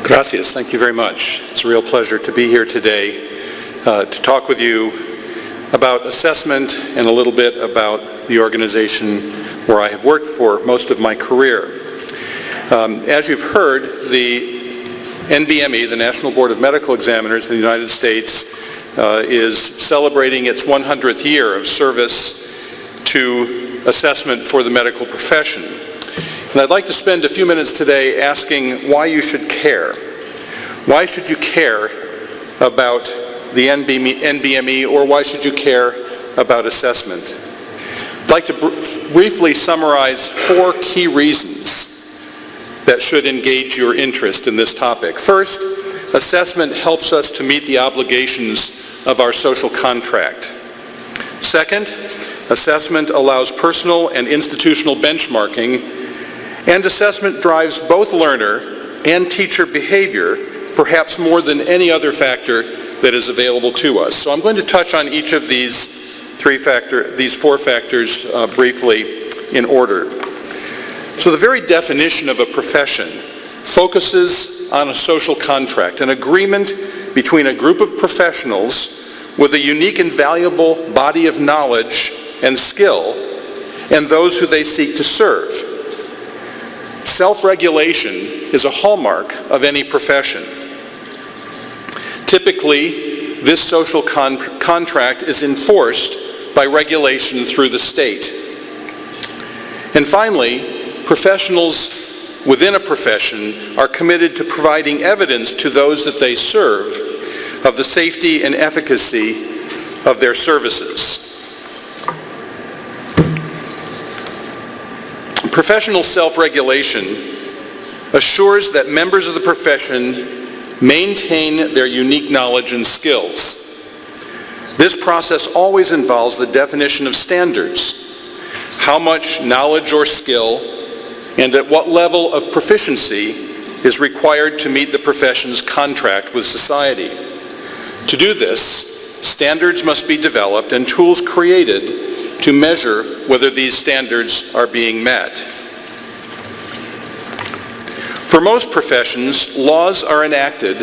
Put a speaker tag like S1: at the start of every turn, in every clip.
S1: Gracias. Thank you very much. It's a real pleasure to be here today to talk with you about assessment and a little bit about the organization where I have worked for most of my career. As you've heard, the NBME, the National Board of Medical Examiners in the United States, is celebrating its 100th year of service to assessment for the medical profession. And I'd like to spend a few minutes today asking why you should care. Why should you care about the NBME, or why should you care about assessment? I'd like to briefly summarize 4 key reasons that should engage your interest in this topic. First, assessment helps us to meet the obligations of our social contract. Second, assessment allows personal and institutional benchmarking, and assessment drives both learner and teacher behavior, perhaps more than any other factor that is available to us. So I'm going to touch on each of these 4 factors briefly in order. So the very definition of a profession focuses on a social contract, an agreement between a group of professionals with a unique and valuable body of knowledge and skill and those who they seek to serve. Self-regulation is a hallmark of any profession. Typically, this social contract is enforced by regulation through the state. And finally, professionals within a profession are committed to providing evidence to those that they serve of the safety and efficacy of their services. Professional self-regulation assures that members of the profession maintain their unique knowledge and skills. This process always involves the definition of standards, how much knowledge or skill and at what level of proficiency is required to meet the profession's contract with society. To do this, standards must be developed and tools created to measure whether these standards are being met. For most professions, laws are enacted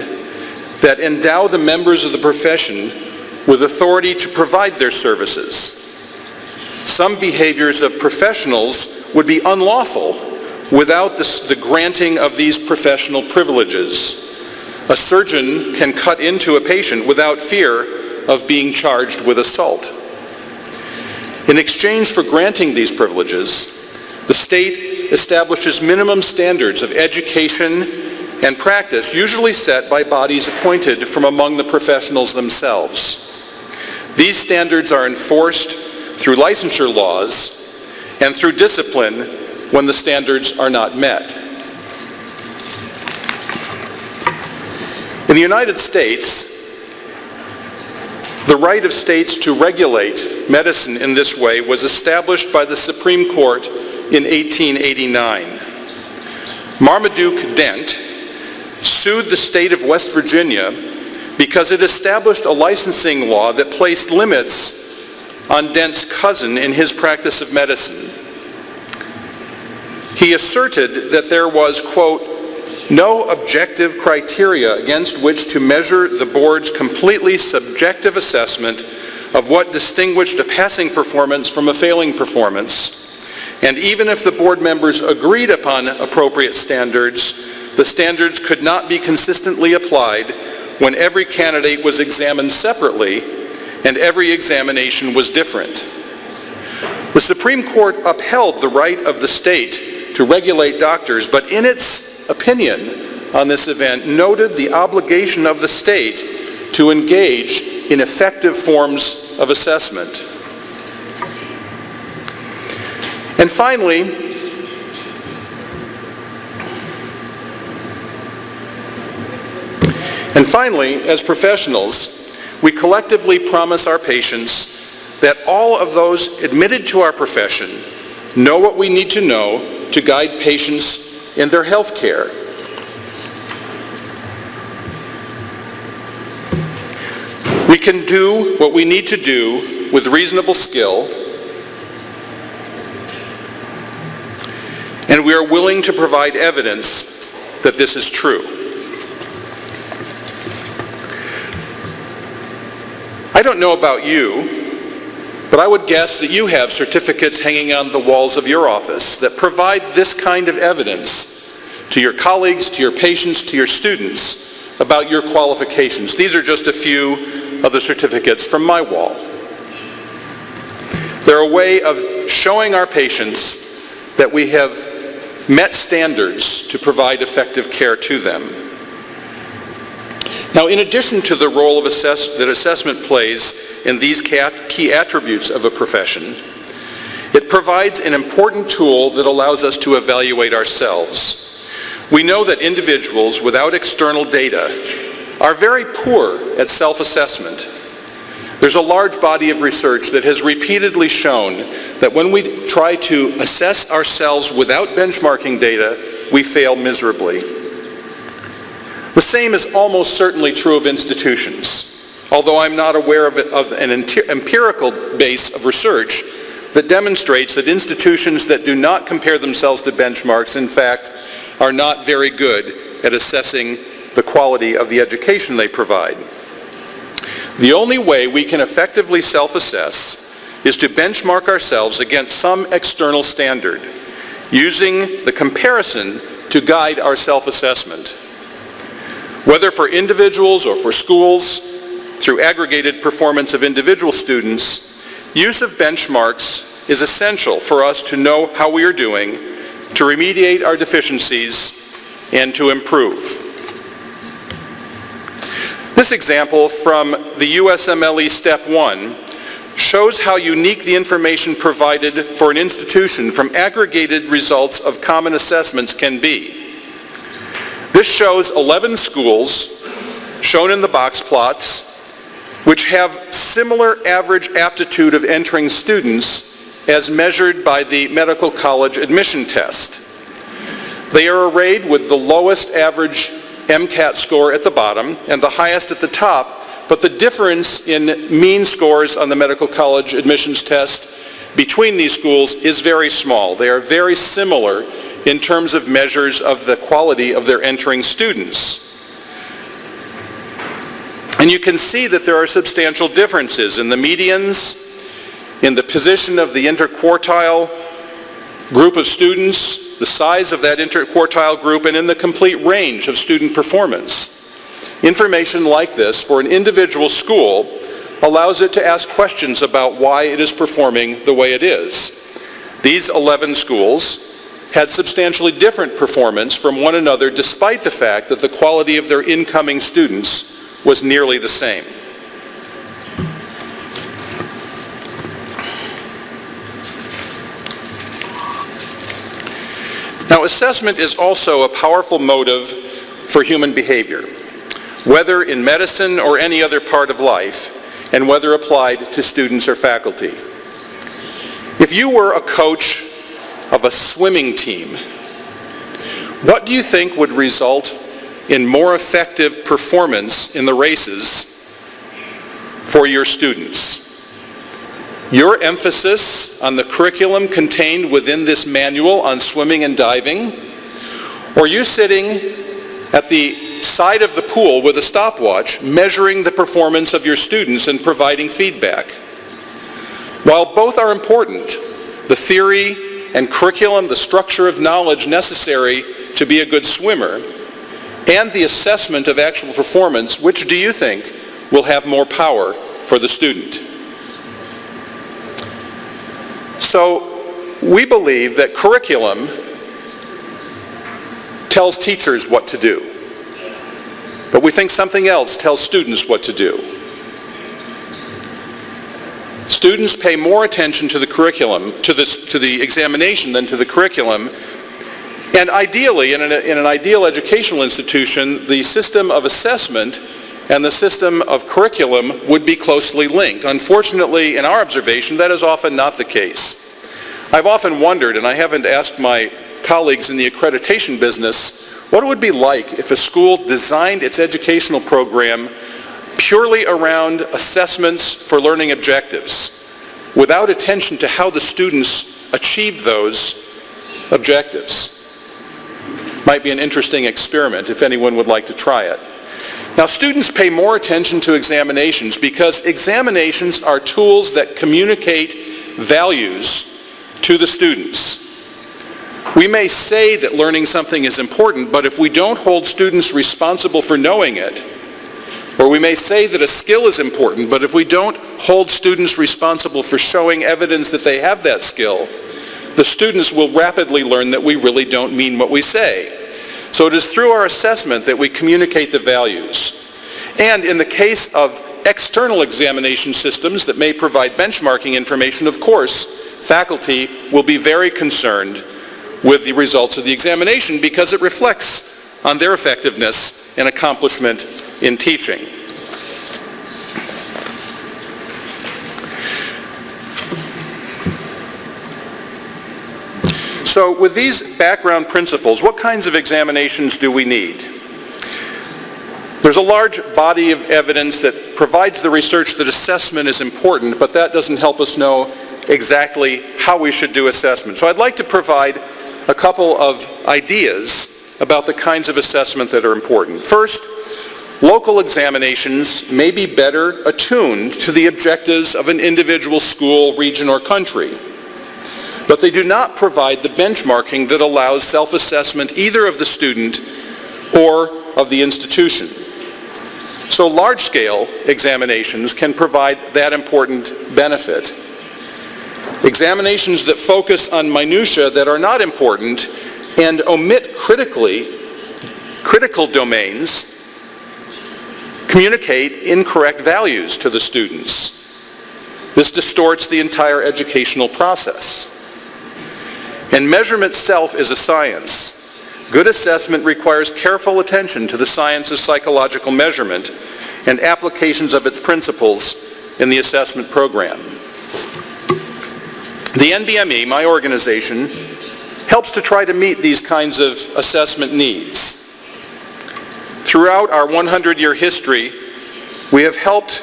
S1: that endow the members of the profession with authority to provide their services. Some behaviors of professionals would be unlawful without the granting of these professional privileges. A surgeon can cut into a patient without fear of being charged with assault. In exchange for granting these privileges, the state establishes minimum standards of education and practice, usually set by bodies appointed from among the professionals themselves. These standards are enforced through licensure laws and through discipline when the standards are not met. In the United States, the right of states to regulate medicine in this way was established by the Supreme Court in 1889. Marmaduke Dent sued the state of West Virginia because it established a licensing law that placed limits on Dent's cousin in his practice of medicine. He asserted that there was, quote, no objective criteria against which to measure the board's completely subjective assessment of what distinguished a passing performance from a failing performance. And even if the board members agreed upon appropriate standards, the standards could not be consistently applied when every candidate was examined separately and every examination was different. The Supreme Court upheld the right of the state to regulate doctors, but in its opinion on this event noted the obligation of the state to engage in effective forms of assessment. And finally, as professionals, we collectively promise our patients that all of those admitted to our profession know what we need to know to guide patients in their health care. We can do what we need to do with reasonable skill, and we are willing to provide evidence that this is true. I don't know about you, but I would guess that you have certificates hanging on the walls of your office that provide this kind of evidence to your colleagues, to your patients, to your students about your qualifications. These are just a few of the certificates from my wall. They're a way of showing our patients that we have met standards to provide effective care to them. Now, in addition to the role that assessment plays in these key attributes of a profession, it provides an important tool that allows us to evaluate ourselves. We know that individuals without external data are very poor at self-assessment. There's a large body of research that has repeatedly shown that when we try to assess ourselves without benchmarking data, we fail miserably. The same is almost certainly true of institutions, although I'm not aware of an empirical base of research that demonstrates that institutions that do not compare themselves to benchmarks, in fact, are not very good at assessing the quality of the education they provide. The only way we can effectively self-assess is to benchmark ourselves against some external standard, using the comparison to guide our self-assessment. Whether for individuals or for schools, through aggregated performance of individual students, use of benchmarks is essential for us to know how we are doing, to remediate our deficiencies, and to improve. This example from the USMLE Step 1 shows how unique the information provided for an institution from aggregated results of common assessments can be. This shows 11 schools, shown in the box plots, which have similar average aptitude of entering students as measured by the medical college admission test. They are arrayed with the lowest average MCAT score at the bottom and the highest at the top, but the difference in mean scores on the medical college admissions test between these schools is very small. They are very similar in terms of measures of the quality of their entering students. And you can see that there are substantial differences in the medians, in the position of the interquartile group of students, the size of that interquartile group, and in the complete range of student performance. Information like this for an individual school allows it to ask questions about why it is performing the way it is. These 11 schools had substantially different performance from one another despite the fact that the quality of their incoming students was nearly the same. Now, assessment is also a powerful motive for human behavior, whether in medicine or any other part of life, and whether applied to students or faculty. If you were a coach of a swimming team, what do you think would result in more effective performance in the races for your students? Your emphasis on the curriculum contained within this manual on swimming and diving, or you sitting at the side of the pool with a stopwatch measuring the performance of your students and providing feedback? While both are important, the theory and curriculum, the structure of knowledge necessary to be a good swimmer, and the assessment of actual performance, which do you think will have more power for the student? So we believe that curriculum tells teachers what to do, but we think something else tells students what to do. Students pay more attention to the curriculum, to the examination than to the curriculum. And ideally, in an ideal educational institution, the system of assessment and the system of curriculum would be closely linked. Unfortunately, in our observation, that is often not the case. I've often wondered, and I haven't asked my colleagues in the accreditation business, what it would be like if a school designed its educational program purely around assessments for learning objectives, without attention to how the students achieved those objectives. Might be an interesting experiment if anyone would like to try it. Now, students pay more attention to examinations because examinations are tools that communicate values to the students. We may say that learning something is important, but if we don't hold students responsible for knowing it, or we may say that a skill is important, but if we don't hold students responsible for showing evidence that they have that skill, the students will rapidly learn that we really don't mean what we say. So it is through our assessment that we communicate the values. And in the case of external examination systems that may provide benchmarking information, of course, faculty will be very concerned with the results of the examination because it reflects on their effectiveness and accomplishment in teaching. So with these background principles, what kinds of examinations do we need? There's a large body of evidence that provides the research that assessment is important, but that doesn't help us know exactly how we should do assessment. So I'd like to provide a couple of ideas about the kinds of assessment that are important. First, local examinations may be better attuned to the objectives of an individual school, region, or country, but they do not provide the benchmarking that allows self-assessment either of the student or of the institution. So large-scale examinations can provide that important benefit. Examinations that focus on minutiae that are not important and omit critical domains communicate incorrect values to the students. This distorts the entire educational process. And measurement itself is a science. Good assessment requires careful attention to the science of psychological measurement and applications of its principles in the assessment program. The NBME, my organization, helps to try to meet these kinds of assessment needs. Throughout our 100-year history, we have helped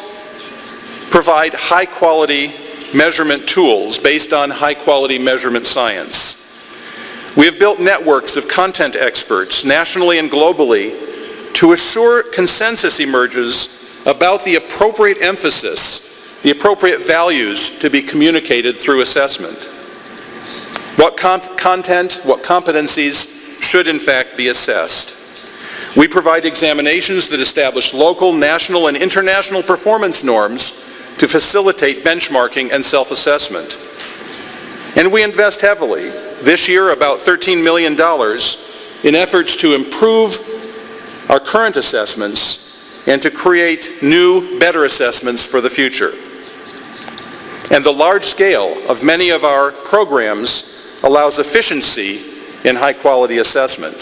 S1: provide high-quality measurement tools based on high-quality measurement science. We have built networks of content experts, nationally and globally, to assure consensus emerges about the appropriate emphasis, the appropriate values to be communicated through assessment. What content, what competencies should in fact be assessed. We provide examinations that establish local, national, and international performance norms to facilitate benchmarking and self-assessment. And we invest heavily, this year about $13 million, in efforts to improve our current assessments and to create new, better assessments for the future. And the large scale of many of our programs allows efficiency in high-quality assessment.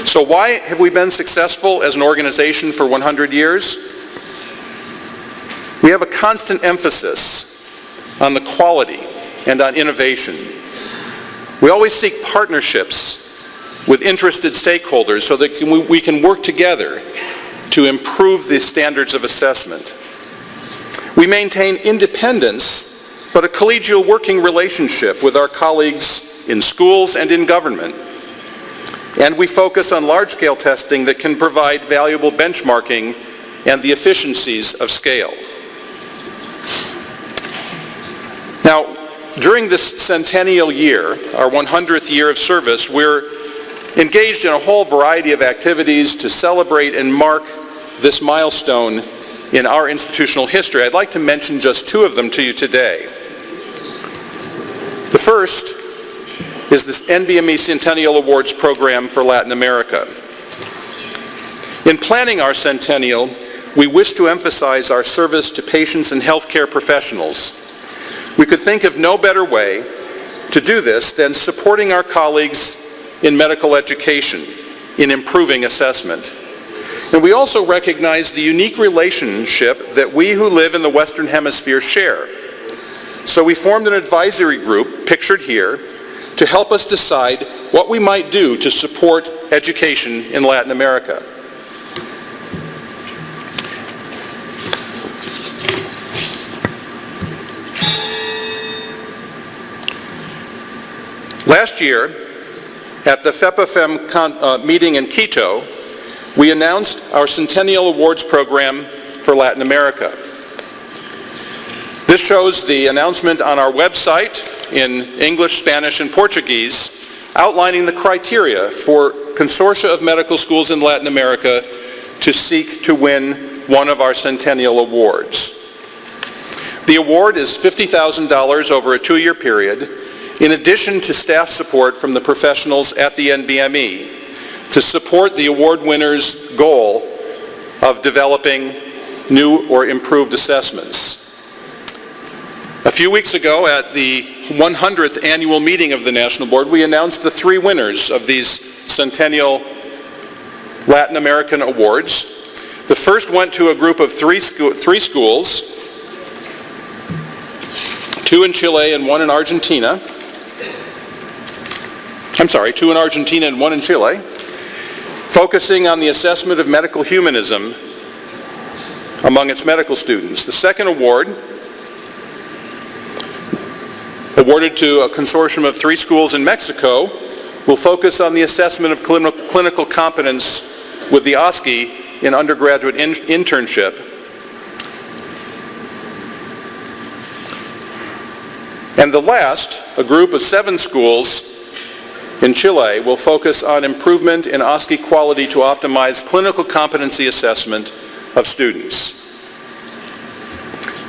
S1: So why have we been successful as an organization for 100 years? We have a constant emphasis on the quality and on innovation. We always seek partnerships with interested stakeholders so that we can work together to improve the standards of assessment. We maintain independence, but a collegial working relationship with our colleagues in schools and in government. And we focus on large-scale testing that can provide valuable benchmarking and the efficiencies of scale. Now, during this centennial year, our 100th year of service, we're engaged in a whole variety of activities to celebrate and mark this milestone in our institutional history. I'd like to mention just two of them to you today. The first is this NBME Centennial Awards program for Latin America. In planning our centennial, we wish to emphasize our service to patients and healthcare professionals. We could think of no better way to do this than supporting our colleagues in medical education, in improving assessment. And we also recognize the unique relationship that we who live in the Western Hemisphere share. So we formed an advisory group, pictured here, to help us decide what we might do to support education in Latin America. Last year, at the FEPAFEM meeting in Quito, we announced our Centennial Awards program for Latin America. This shows the announcement on our website in English, Spanish, and Portuguese, outlining the criteria for consortia of medical schools in Latin America to seek to win one of our Centennial Awards. The award is $50,000 over a 2-year period, in addition to staff support from the professionals at the NBME to support the award winner's goal of developing new or improved assessments. A few weeks ago at the 100th annual meeting of the National Board, we announced the 3 winners of these Centennial Latin American Awards. The first went to a group of 3 schools, 2 in Chile and 1 in Argentina. I'm sorry, 2 in Argentina and 1 in Chile, focusing on the assessment of medical humanism among its medical students. The second award, awarded to a consortium of 3 schools in Mexico, will focus on the assessment of clinical competence with the OSCE in undergraduate internship. And the last, a group of 7 schools in Chile, will focus on improvement in OSCE quality to optimize clinical competency assessment of students.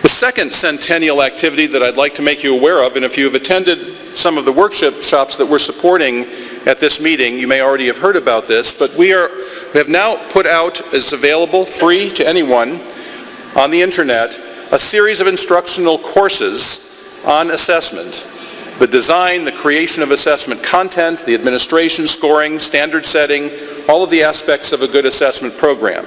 S1: The second Centennial activity that I'd like to make you aware of, and if you have attended some of the workshops that we're supporting at this meeting, you may already have heard about this, but we have now put out, as available, free to anyone on the internet, a series of instructional courses on assessment. The design, the creation of assessment content, the administration, scoring, standard setting, all of the aspects of a good assessment program.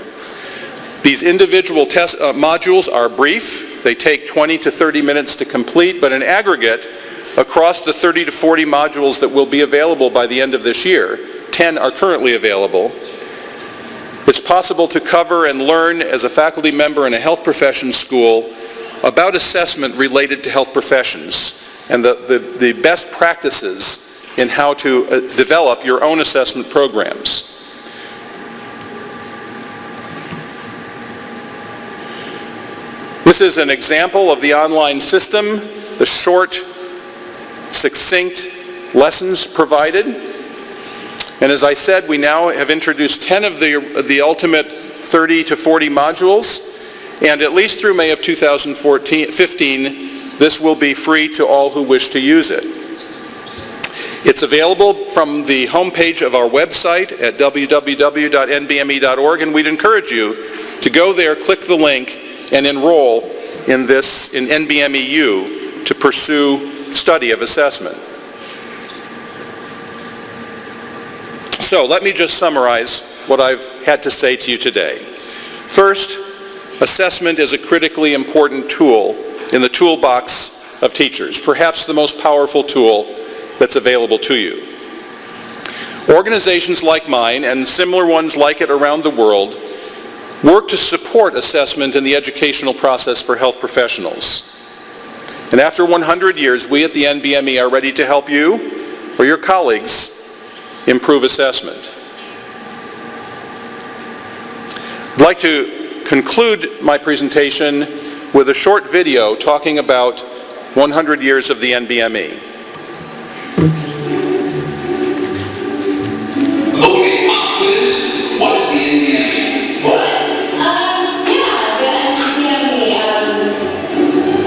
S1: These individual test modules are brief. They take 20 to 30 minutes to complete, but in aggregate, across the 30 to 40 modules that will be available by the end of this year, 10 are currently available. It's possible to cover and learn as a faculty member in a health professions school about assessment related to health professions and the best practices in how to develop your own assessment programs. This is an example of the online system, the short, succinct lessons provided. And as I said, we now have introduced 10 of the ultimate 30 to 40 modules, and at least through May of 2015, this will be free to all who wish to use it. It's available from the homepage of our website at www.nbme.org, and we'd encourage you to go there, click the link, and enroll in NBMEU to pursue study of assessment. So let me just summarize what I've had to say to you today. First, assessment is a critically important tool in the toolbox of teachers, perhaps the most powerful tool that's available to you. Organizations like mine and similar ones like it around the world work to support assessment in the educational process for health professionals. And after 100 years, we at the NBME are ready to help you or your colleagues improve assessment. I'd like to conclude my presentation with a short video talking about 100 years of the NBME.
S2: Okay, pop quiz. What is the NBME? What?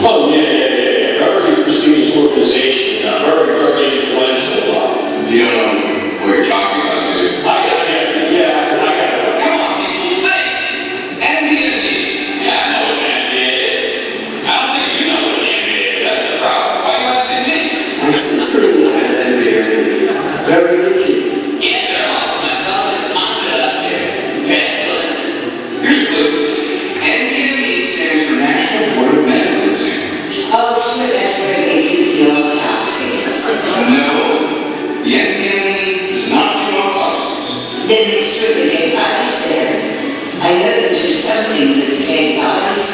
S3: Oh, yeah. Very prestigious organization, very influential.
S2: You don't know what you're talking about, do you?
S3: I got it.
S2: Come on, people, think. NBME. Yeah, I know what the NBME is. I don't think you know what the NBME is. That's the problem. Why are you asking me?
S3: My sister has NBME. Very itchy.
S2: Yeah, there are lots of myself and confidence here. Excellent. Here's a clue. NBME stands for National Board of Medical Examiners.
S4: Oh, shit, that's where they do the autopsies.
S2: No, the NBME does not do autopsies.
S4: Then they strip the dead bodies there. I know they do something with the dead bodies.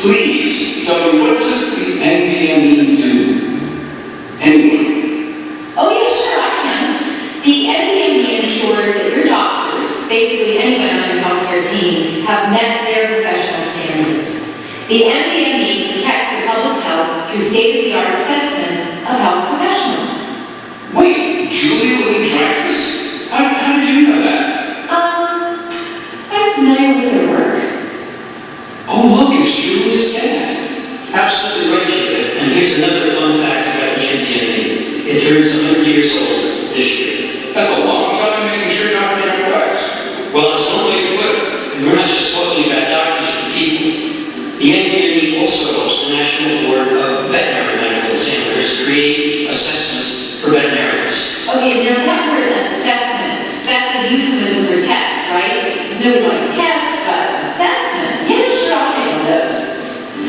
S2: Please, tell me, what does the NBME do? Anyone?
S5: Oh yeah, sure, I can. The NBME ensures that your doctors basically anyone on your healthcare team, have met their professional standards. The NBME protects the public's health through state-of-the-art assessments of health professionals.
S2: Wait, Julia Louis Dreyfus? How did you know that?
S5: I'm familiar with her work.
S2: Oh, look, it's Julia's dad.
S3: Absolutely right, Julia. And here's another fun fact about the NBME. It turns 100 years old this year.
S2: That's a long time making sure Dr. Dreyfus.
S3: Well, that's one way to put it. And we're not just talking about doctors and people. The NBME also helps the National Board of Veterinary Medical Examiners create assessments for veterinarians.
S5: Okay, now that word assessments, that's a euphemism for test, right? Nobody wants tests, but assessment, yeah, sure, I'll take one of those.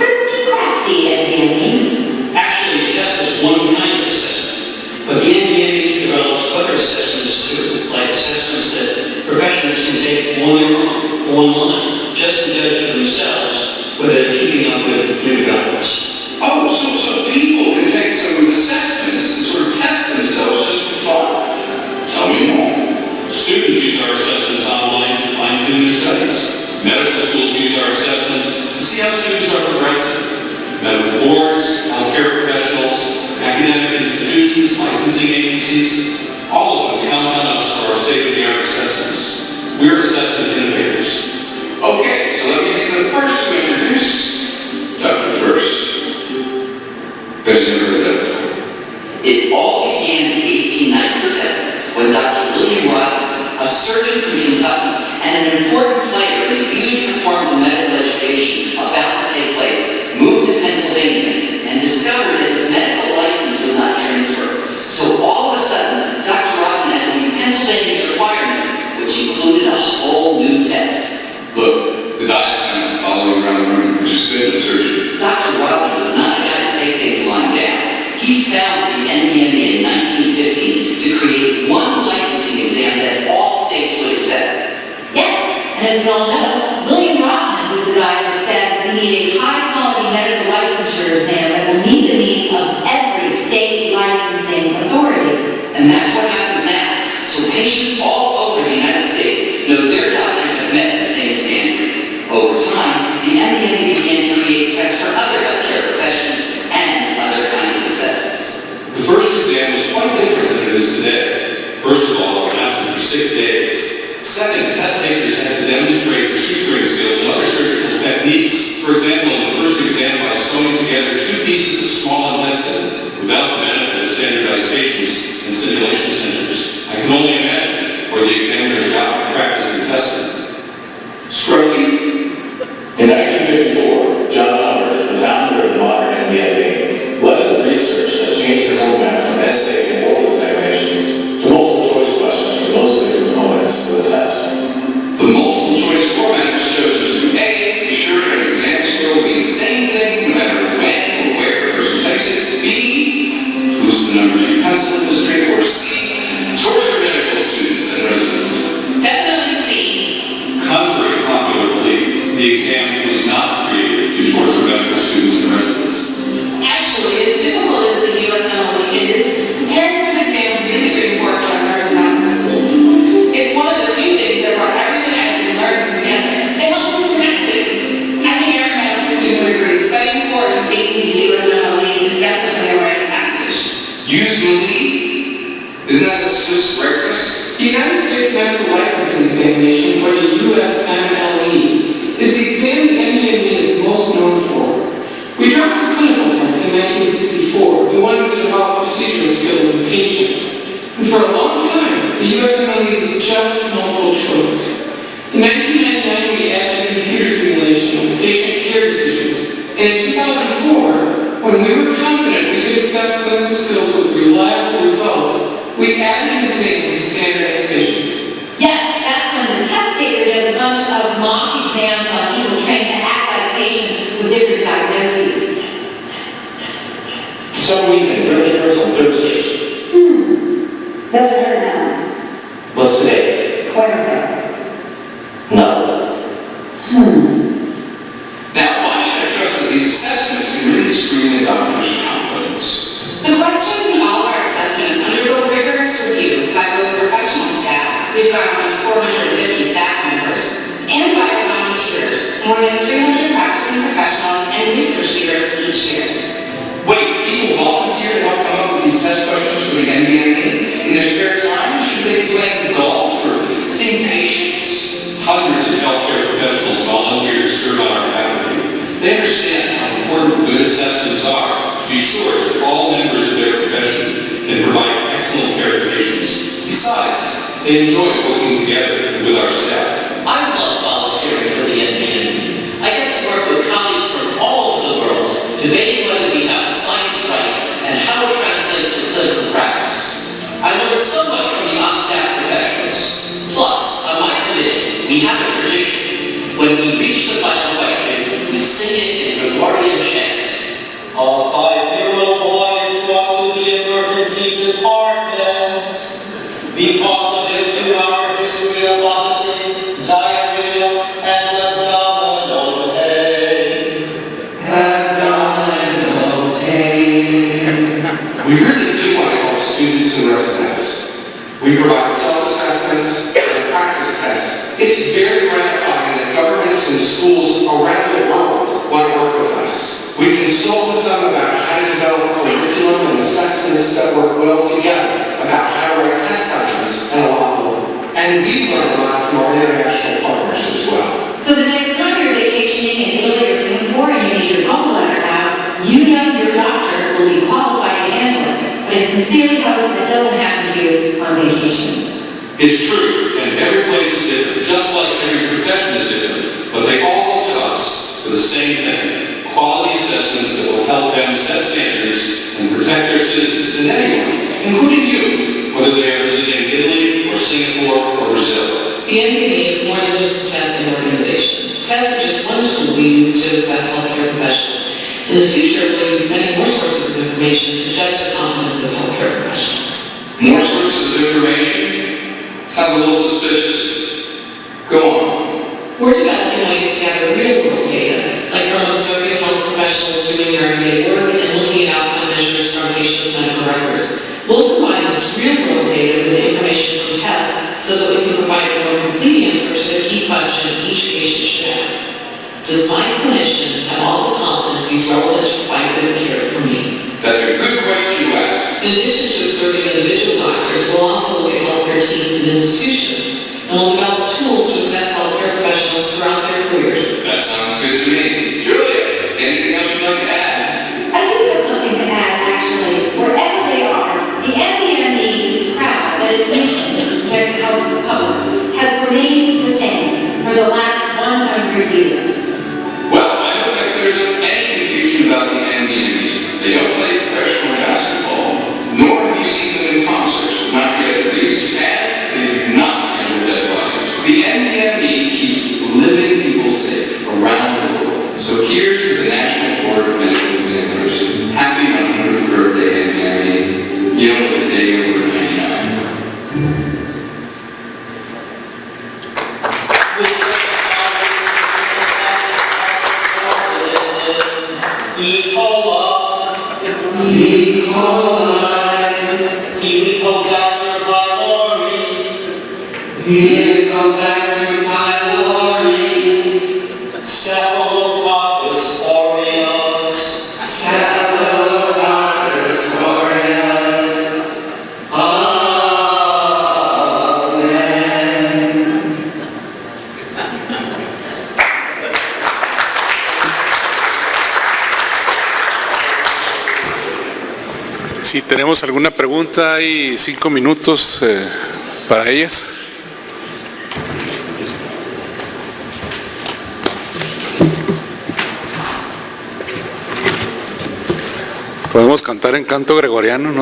S5: Pretty crafty, NBME.
S3: Actually, a test is one kind of assessment, but the NBME develops other assessments too, like assessments that professionals can take online, just to judge for themselves whether they're keeping up with new developments.
S2: Oh, so people can take some assessments to sort of test themselves just for fun. Tell me more.
S6: Students use our assessments online to fine-tune their studies. Medical schools use our assessments to see how students are progressing. Medical boards, healthcare professionals, academic institutions, licensing agencies, all of them count on us for our state-of-the-art assessments. We're assessment innovators.
S2: Okay, so let me be the first to introduce Dr. First. There's never a doubt.
S7: It all began in 1897 when Dr. William Rodman, a surgeon from Kentucky and an important player in the huge reforms in medical education about to take place, moved to Pennsylvania and discovered that his medical license would not transfer. So all of a sudden, Dr. Rodman had to meet Pennsylvania's requirements, which included a whole new test.
S2: Look, his eyes kind of following around the room, which is good in surgery.
S7: Dr. Rodman was not a guy to take things lying down. He founded the NBME in 1915 to create one licensing exam that all states would accept.
S5: Yes, and as we all know, William Rodman was the guy that said we need a high-quality medical licensure exam that will meet the needs of every state licensing authority.
S7: And that's what happens now. So patients all over the United States know their doctors have met the same standard. Over time, the NBME began to create tests for other healthcare professions and other kinds of assessments.
S6: The first exam was quite different than it is today. First of all, it lasted for 6 days. Second, test takers had to demonstrate their suturing skills and other surgical techniques. For example, in the first exam, by sewing together 2 pieces of small intestine without the benefit of standardized patients and simulation centers. I can only imagine where the examiners got to practice intestine.
S2: Scruffy.
S8: In 1954, John Hubbard, the founder of the modern NBME, led the research that changed the format from essay and oral examinations to multiple choice questions for most of the components of the test.
S2: The multiple choice format was chosen to A, be sure an exam score will be the same thing no matter when or where a person takes it. B, boost the numbers you pencil in the street. Or C, torture medical students and residents.
S4: Definitely C.
S6: Contrary to popular belief, the exam was not created to torture medical students and residents.
S4: Actually, as difficult as the USMLE is, preparing for the exam really reinforced our learning about the school. It's one of the few things that brought everything I had been learning together. They helped us with activities. I think every medical student would agree studying for and taking the USMLE is definitely a rite of passage.
S2: Use Melnick? Isn't that a Swiss breakfast?
S9: The United States Medical Licensing Examination, or the USMLE, is the exam the NBME is most known for. We dropped the clinical parts in 1964, the ones that involve procedural skills in patients. And for a long time, the USMLE was just multiple choice. In 1999, we added computer simulation of patient care decisions. And in 2004, when we were confident we could assess clinical skills with reliable results, we added an exam with standardized patients.
S5: Yes, that's when the test taker does a bunch of mock exams on people trained to act like patients with different diagnoses.
S8: For some reason, really hurts on Thursdays.
S4: Doesn't hurt now.
S8: What's today?
S4: Wednesday.
S8: No.
S2: Now, why should I trust that these assessments can really screen the doctor's confidence?
S10: The questions in all of our assessments undergo rigorous review by both professional staff. We've got almost 457
S6: They enjoy working together with our staff.
S3: I love volunteering for the NBME. I get to work with colleagues from all over the world, debating whether we have the science right and how it translates to clinical practice. I learned so much from the on-staff professionals. Plus, on my committee, we have a tradition. When we reach the final question, we sing it in Gregorian chant. All 5-year-old boys walk to the emergency department because of their 2-hour history of vomiting, diarrhea, and abdominal pain.
S9: Abdominal pain.
S2: We really do want to help students and residents. We provide self-assessments and practice tests. It's very gratifying that governments and schools around the world want to work with us. We consult with them about how to develop curriculum and assessments that work well together, about how to write test items, and a lot more. And we learn a lot from our international partners as well.
S5: So the next time you're vacationing in Italy or Singapore and you need your gallbladder out, you know your doctor will be qualified to handle it. But I sincerely hope that doesn't happen to you on vacation.
S6: It's true, and every place is different, just like every profession is different, but they all look to us for the same thing. Quality assessments that will help them set standards and protect their citizens and anyone, including you, whether they are visiting Italy or Singapore or Brazil.
S11: The NBME is more than just a testing organization. Tests are just one tool we use to assess healthcare professionals. In the future, we'll use many more sources of information to judge the competence of healthcare professionals.
S6: More sources of information? Sounds a little suspicious. Go on.
S11: We're developing ways to gather real-world data, like from observing health professionals doing their everyday work and looking at outcome measures from patients' medical records. We'll combine this real-world data with information from tests so that we can provide a more complete answer to the key question each patient should ask. Does my clinician have all the competencies relevant to provide good care for me?
S6: That's a good question you asked.
S11: In addition to observing individual doctors, we'll also look at healthcare teams and institutions, and we'll develop tools to assess healthcare professionals throughout their careers.
S6: That sounds good to me. Julia, anything else you'd like to add?
S5: I do have something to add, actually. Wherever they are, the NBME is proud that its mission to protect the health of the public has remained the same for the last 100 years.
S2: Well, I don't think there's any confusion about the NBME. They don't play professional basketball, nor have you seen them in concert, not yet at least, and they do not handle dead bodies. The NBME keeps living people safe around the world. So here's to the National Board of Medical Examiners. Happy 100th birthday, NBME. You don't live a day over 99.
S3: E. coli, E. coli, Helicobacter pylori, Helicobacter pylori, Staphylococcus aureus, Staphylococcus aureus.
S1: Si tenemos alguna pregunta, hay 5 minutos para ellas. Podemos cantar en canto gregoriano, ¿no?